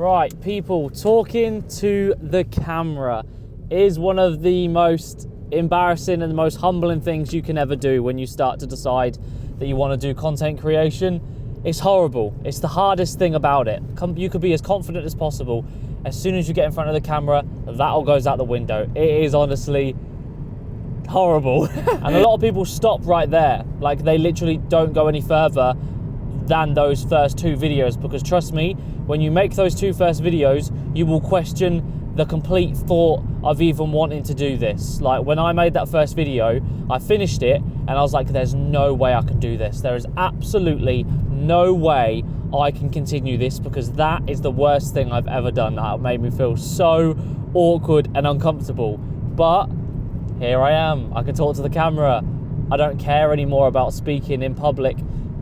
Right, people, talking to the camera is one of the most embarrassing and the most humbling things you can ever do when you start to decide that you want to do content creation. It's horrible. It's the hardest thing about it. You could be as confident as possible. As soon as you get in front of the camera, that all goes out the window. It is honestly horrible. And a lot of people stop right there. Like, they literally don't go any further than those first two videos, because trust me, when you make those two first videos, you will question the complete thought of even wanting to do this. Like, when I made that first video, I finished it and I was like, there's no way I can do this. There is absolutely no way I can continue this, because that is the worst thing I've ever done. That made me feel so awkward and uncomfortable. But here I am. I can talk to the camera. I don't care anymore about speaking in public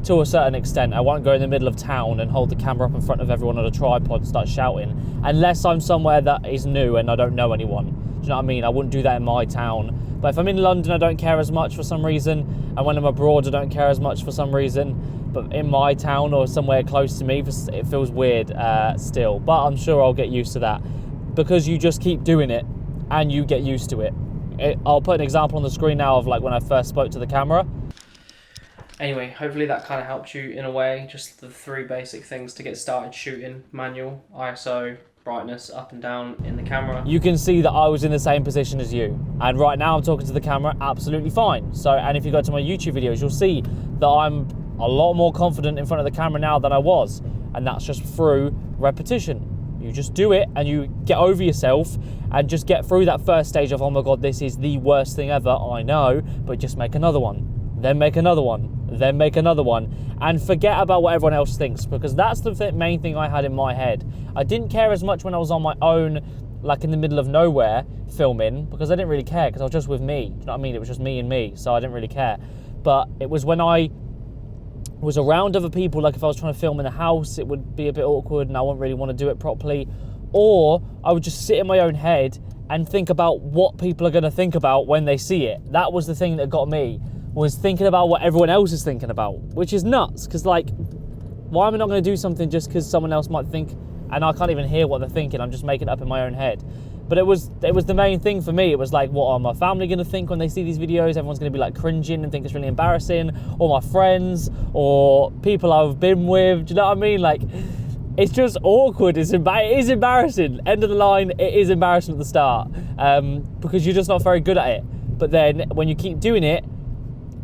to a certain extent. I won't go in the middle of town and hold the camera up in front of everyone on a tripod and start shouting, unless I'm somewhere that is new and I don't know anyone. Do you know what I mean? I wouldn't do that in my town. But if I'm in London, I don't care as much for some reason. And when I'm abroad, I don't care as much for some reason. But in my town or somewhere close to me, it feels weird still. But I'm sure I'll get used to that, because you just keep doing it and you get used to it. I'll put an example on the screen now of like when I first spoke to the camera. Anyway, hopefully that kind of helped you in a way. Just the three basic things to get started shooting: manual, ISO, brightness up and down in the camera. You can see that I was in the same position as you, and right now I'm talking to the camera absolutely fine. So, and if you go to my YouTube videos, you'll see that I'm a lot more confident in front of the camera now than I was, and that's just through repetition. You just do it and you get over yourself and just get through that first stage of, oh my God, this is the worst thing ever, I know, but just make another one, then make another one, then make another one, and forget about what everyone else thinks, because that's the main thing I had in my head. I didn't care as much when I was on my own, like in the middle of nowhere filming, because I didn't really care, because I was just with me. Do you know what I mean? It was just me and me, so I didn't really care. But it was when I was around other people, like if I was trying to film in a house, it would be a bit awkward and I wouldn't really want to do it properly. Or I would just sit in my own head and think about what people are going to think about when they see it. That was the thing that got me, was thinking about what everyone else is thinking about, which is nuts, because like, why am I not going to do something just because someone else might think, and I can't even hear what they're thinking, I'm just making it up in my own head. But it was the main thing for me. It was like, what are my family going to think when they see these videos? Everyone's going to be like cringing and think it's really embarrassing, or my friends, or people I've been with. Do you know what I mean? Like, it's just awkward. It is embarrassing. End of the line, it is embarrassing at the start, because you're just not very good at it. But then when you keep doing it,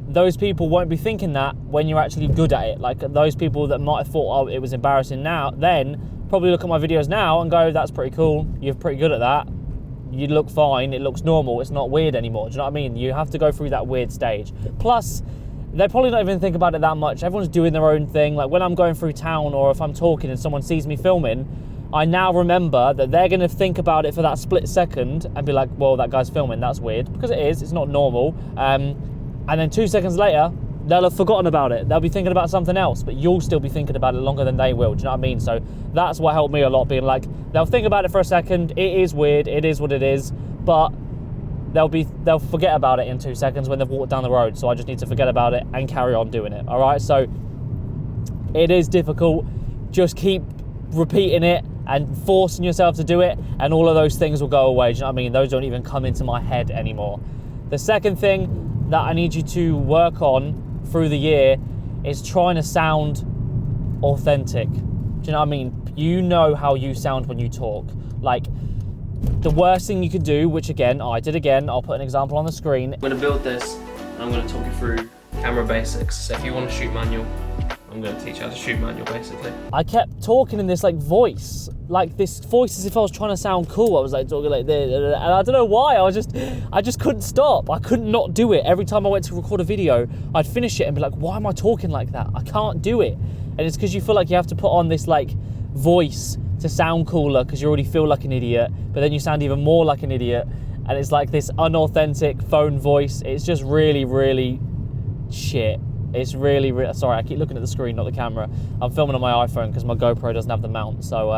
those people won't be thinking that when you're actually good at it. Like, those people that might have thought, oh, it was embarrassing now, then probably look at my videos now and go, that's pretty cool, you're pretty good at that, you look fine, it looks normal, it's not weird anymore. Do you know what I mean? You have to go through that weird stage. Plus, they probably don't even think about it that much. Everyone's doing their own thing. Like, when I'm going through town, or if I'm talking and someone sees me filming, I now remember that they're going to think about it for that split second and be like, well, that guy's filming, that's weird, because it is, it's not normal. And then 2 seconds later, they'll have forgotten about it. They'll be thinking about something else, but you'll still be thinking about it longer than they will. Do you know what I mean? So that's what helped me a lot, being like, they'll think about it for a second. It is weird. It is what it is. But they'll forget about it in 2 seconds when they've walked down the road. So I just need to forget about it and carry on doing it. All right. So it is difficult. Just keep repeating it and forcing yourself to do it, and all of those things will go away. Do you know what I mean? Those don't even come into my head anymore. The second thing that I need you to work on through the year is trying to sound authentic. Do you know what I mean? You know how you sound when you talk. Like, the worst thing you could do, which again, I did again, I'll put an example on the screen. I'm going to build this and I'm going to talk you through camera basics. So if you want to shoot manual, I'm going to teach you how to shoot manual, basically. I kept talking in this like voice, as if I was trying to sound cool. I was like talking like this, and I don't know why. I just couldn't stop. I couldn't not do it. Every time I went to record a video, I'd finish it and be like, why am I talking like that? I can't do it. And it's because you feel like you have to put on this like voice to sound cooler, because you already feel like an idiot, but then you sound even more like an idiot, and it's like this unauthentic phone voice. It's just really, really shit. It's really, sorry, I keep looking at the screen, not the camera. I'm filming on my iPhone because my GoPro doesn't have the mount, so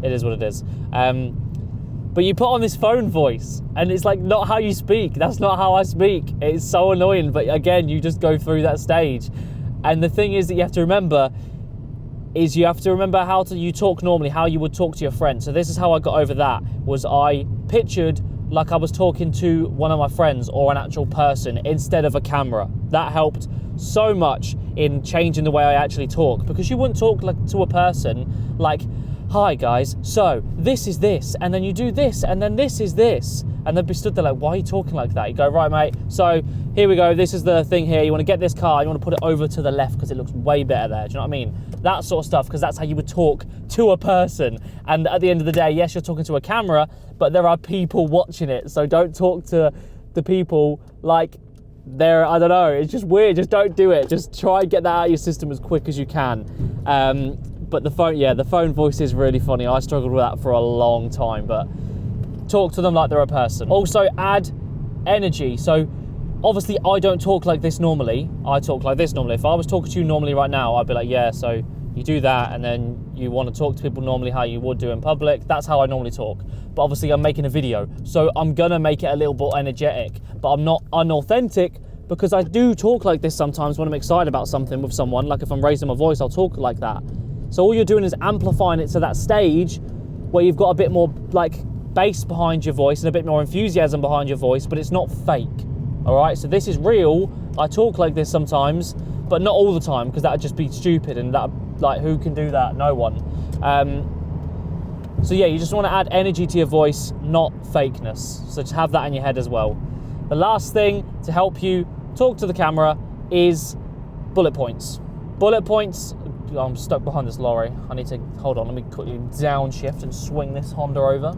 it is what it is. But you put on this phone voice, and it's like not how you speak. That's not how I speak. It's so annoying, but again, you just go through that stage. And the thing is that you have to remember, is you have to remember how you talk normally, how you would talk to your friend. So this is how I got over that, was I pictured like I was talking to one of my friends or an actual person instead of a camera. That helped so much in changing the way I actually talk, because you wouldn't talk like to a person like, hi guys, so this is this, and then you do this, and then this is this, and they'd be stood there like, why are you talking like that? You go, right mate, so here we go, this is the thing here, you want to get this car, you want to put it over to the left because it looks way better there, do you know what I mean? That sort of stuff, because that's how you would talk to a person. And at the end of the day, yes, you're talking to a camera, but there are people watching it, so don't talk to the people like they're, I don't know, it's just weird. Just don't do it. Just try and get that out of your system as quick as you can. But the phone voice is really funny. I struggled with that for a long time, but talk to them like they're a person. Also add energy. So obviously I don't talk like this normally. I talk like this normally. If I was talking to you normally right now, I'd be like, yeah, so you do that, and then you want to talk to people normally how you would do in public. That's how I normally talk. But obviously I'm making a video, so I'm gonna make it a little bit energetic, but I'm not unauthentic, because I do talk like this sometimes when I'm excited about something with someone. Like if I'm raising my voice, I'll talk like that. So all you're doing is amplifying it to that stage where you've got a bit more like bass behind your voice and a bit more enthusiasm behind your voice, but it's not fake. All right, so this is real. I talk like this sometimes, but not all the time, because that would just be stupid, and that, like, who can do that? No one. So yeah, you just want to add energy to your voice, not fakeness. So just have that in your head as well. The last thing to help you talk to the camera is bullet points. Bullet points, I'm stuck behind this lorry. I need to, hold on, let me quickly downshift and swing this Honda over.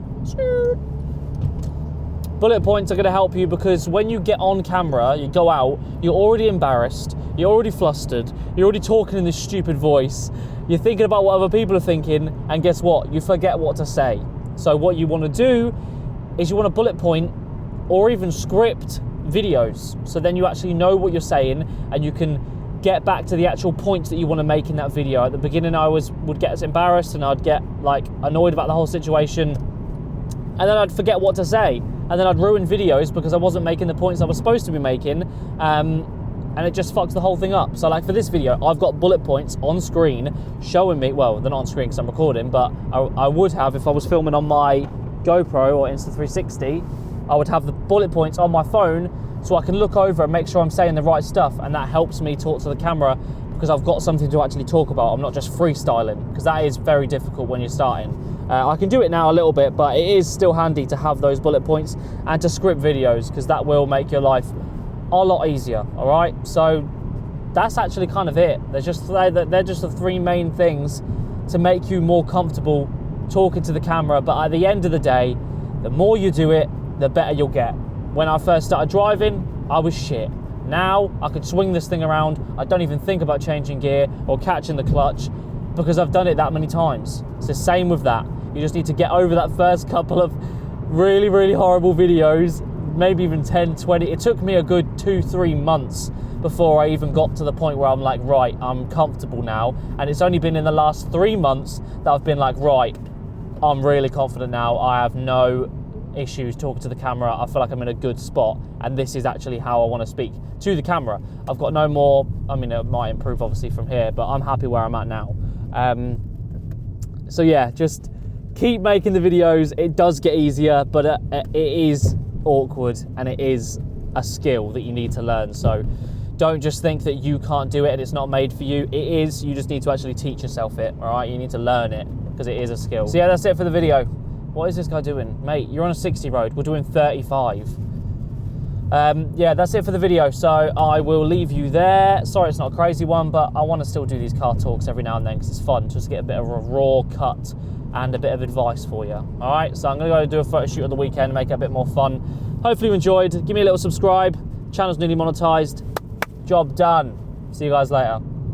Bullet points are going to help you, because when you get on camera, you go out, you're already embarrassed, you're already flustered, you're already talking in this stupid voice, you're thinking about what other people are thinking, and guess what? You forget what to say. So what you want to do is you want to bullet point or even script videos. So then you actually know what you're saying, and you can get back to the actual points that you want to make in that video. At the beginning, I would get embarrassed, and I'd get like annoyed about the whole situation, and then I'd forget what to say, and then I'd ruin videos because I wasn't making the points I was supposed to be making, and it just fucks the whole thing up. So like for this video, I've got bullet points on screen showing me, well, they're not on screen because I'm recording, but I would have if I was filming on my GoPro or Insta360, I would have the bullet points on my phone so I can look over and make sure I'm saying the right stuff, and that helps me talk to the camera because I've got something to actually talk about. I'm not just freestyling, because that is very difficult when you're starting. I can do it now a little bit, but it is still handy to have those bullet points and to script videos, because that will make your life a lot easier, all right? So that's actually kind of it. They're just the three main things to make you more comfortable talking to the camera. But at the end of the day, the more you do it, the better you'll get. When I first started driving, I was shit. Now I could swing this thing around. I don't even think about changing gear or catching the clutch, because I've done it that many times. It's the same with that. You just need to get over that first couple of really, really horrible videos, maybe even 10, 20. It took me a good 2-3 months before I even got to the point where I'm like, right, I'm comfortable now. And it's only been in the last 3 months that I've been like, right, I'm really confident now. I have no issues talking to the camera. I feel like I'm in a good spot, and this is actually how I want to speak to the camera. I've got no more, I mean, it might improve obviously from here, but I'm happy where I'm at now. So yeah, just keep making the videos. It does get easier, but it is awkward, and it is a skill that you need to learn. So don't just think that you can't do it and it's not made for you. It is. You just need to actually teach yourself it, all right? You need to learn it, because it is a skill. So yeah, that's it for the video. What is this guy doing? Mate, you're on a 60 road. We're doing 35. Yeah, that's it for the video. So I will leave you there. Sorry, it's not a crazy one, but I want to still do these car talks every now and then, because it's fun just to get a bit of a raw cut and a bit of advice for you. All right, so I'm going to go do a photo shoot on the weekend and make it a bit more fun. Hopefully you enjoyed. Give me a little subscribe. Channel's nearly monetized. Job done. See you guys later.